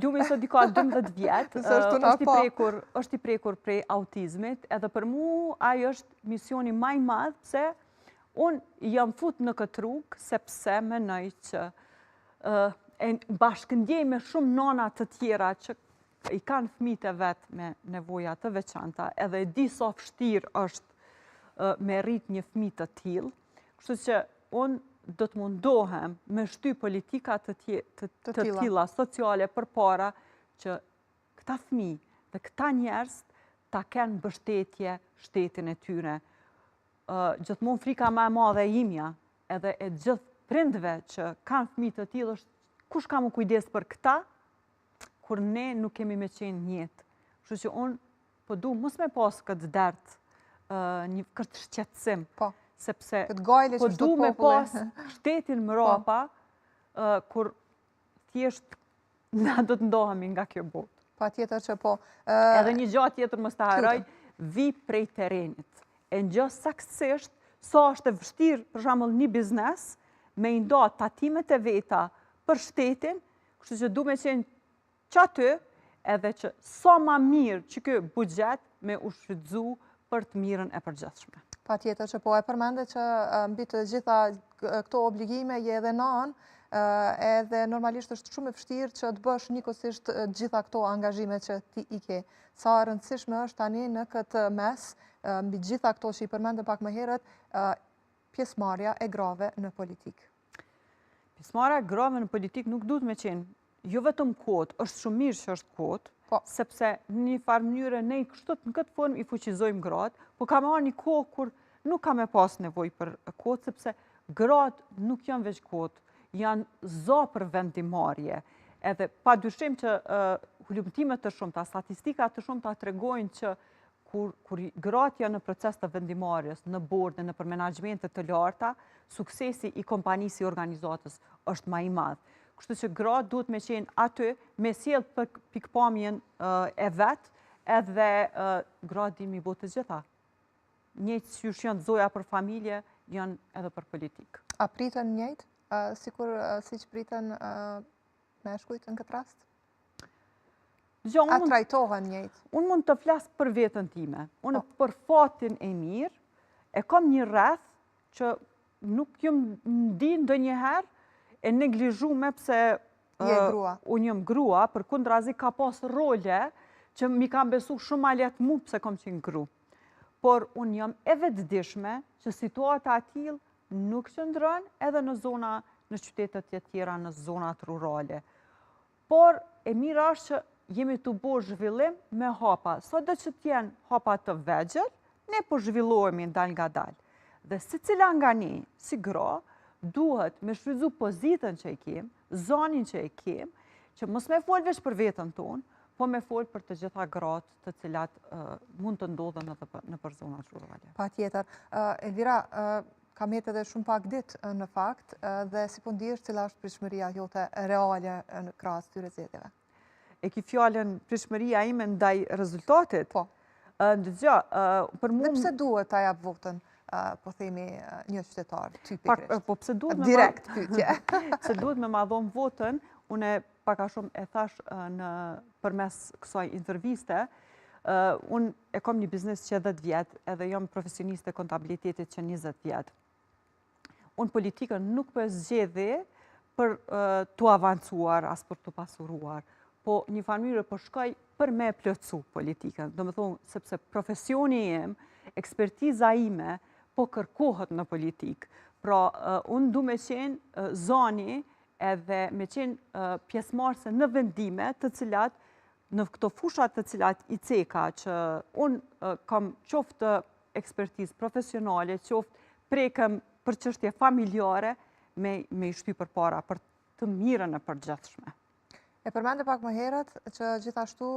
Lumi sot dika 12 vjetë, është i prekur prej autizmit, edhe për mu ajo është misioni maj madhë, pse unë jam fut në këtë rrugë, sepse menoj që bashkëndjej me shumë nana të tjera që i kanë fëmijët e vetë me nevoja të veçanta, edhe e di sa vështirë është me rrit një fëmijë të tillë, kështu që unë do të mundohem me shty politika të tilla sociale përpara që këta fëmijë dhe këta njerëz ta kenë mbështetje shtetin e tyre. Gjithmonë frika më e madhe imja edhe e gjithë prindve që kanë fëmijë të tillë është kush ka më kujdes për këta kur ne nuk kemi me qenë njëtë. Kështu që unë po du mos me pas këtë dert, këtë shqetësim, sepse po du me pas shtetin mrapa kur thjesht na do të ndohemi nga kjo botë. Pa tjetër që po. Edhe një gjatë tjetër mos të haroj, vi prej terenit. E në gjë saktësisht, sa është e vështirë, për shembull një biznes, me i nda tatimet e veta për shtetin, kështu që du me qenë që aty, edhe që sa ma mirë që kjo buxhet me u shfrytzu për të mirën e përgjithshme. Pa tjetër që po e përmende që mbi të gjitha këto obligime je edhe nan, edhe normalisht është shumë e vështirë që të bësh njëkohësisht gjitha këto angazhime që ti i ke. Sa rëndësishme është tani në këtë mes, mbi gjitha këto që i përmende pak më herët, pjesëmarrja e grave në politikë. Pjesëmarrja e grave në politikë nuk duhet me qenë jo vetëm kvot, është shumë mirë që është kvot, sepse në një farë mënyrë ne në këtë formë i fuqizojmë gratë, po ka marrë një kohë kur nuk ka me pas nevojë për kvotë, sepse gratë nuk janë veç kvotë, janë za për vendimarrje. Edhe pa dyshim që hulumtimet të shumta, statistikat të shumta tregojnë që kur gratë janë në proces të vendimarrjes, në borde, në për menaxhmente të larta, suksesi i kompanisë i organizatës është më i madh. Kështu që gratë duhet me qenë aty, me sjell për pikpamjen e vetë, edhe gratë din mi botë të gjitha. Njëjtë që janë zoja për familje, janë edhe për politikë. A pritën njëjtë, si që pritën meshkujt në këtë rast? A trajtohen njëjtë? Unë mund të flasë për vetën time. Unë për fatin e mirë, e kam një rreth që nuk jëm ndi ndonjëherë e neglizhume pse unë jëm grua, për kundrazi ka pas role që mi kam besu shumë ma letë mu pse kam qenë gru. Por unë jam e vetëdijshme që situata atil nuk qëndron edhe në zona, në qytetet e tjera, në zonat rurale. Por e mira është që jemi të bo zhvillim me hapa. Sot dhe që t'jen hapa të vegjël, ne po zhvillohemi ndal nga dal. Dhe si cila nga ne, si gra, duhet me shfrytzu pozitën që e kem, zonin që e kem, që mos me fol veç për vetën tonë, po me fol për të gjitha gratë të cilat mund të ndodhen në për zonat rurale. Pa tjetër. Elvira, kam jetë edhe shumë pak ditë në fakt, dhe si po ndihesh cila është pritshmëria jote reale në krahas këtyre zgjedhjeve? E ki fjallën pritshmëria ime ndaj rezultatit? Po. Për mua... Dhe pse duhet ta jap votën, po themi, një qytetar, ty pikërisht? Po pse duhet me... Direkt pyetje. Pse duhet me ma dhon votën, une paka shumë e thash përmes kësaj interviste, unë e kom një biznes që 10 vjetë, edhe jam profesioniste kontabilitetit që 20 vjetë. Unë politikën nuk për zgjedhe për të avancuar, as për të pasuruar, po një farmyrë për shkoj për me plëcu politikën. Do me thonë, sepse profesioni jem, ekspertiza ime, po kërkohet në politikë. Pra, unë du me qenë zoni edhe me qenë pjesëmarrëse në vendime të cilat, në këto fushat të cilat i ceka, që unë kam qoftë ekspertizë profesionale, qoftë prekëm për çështje familjare, me i shty për para, për të mirën e përgjithshme. E përmende pak më herët që gjithashtu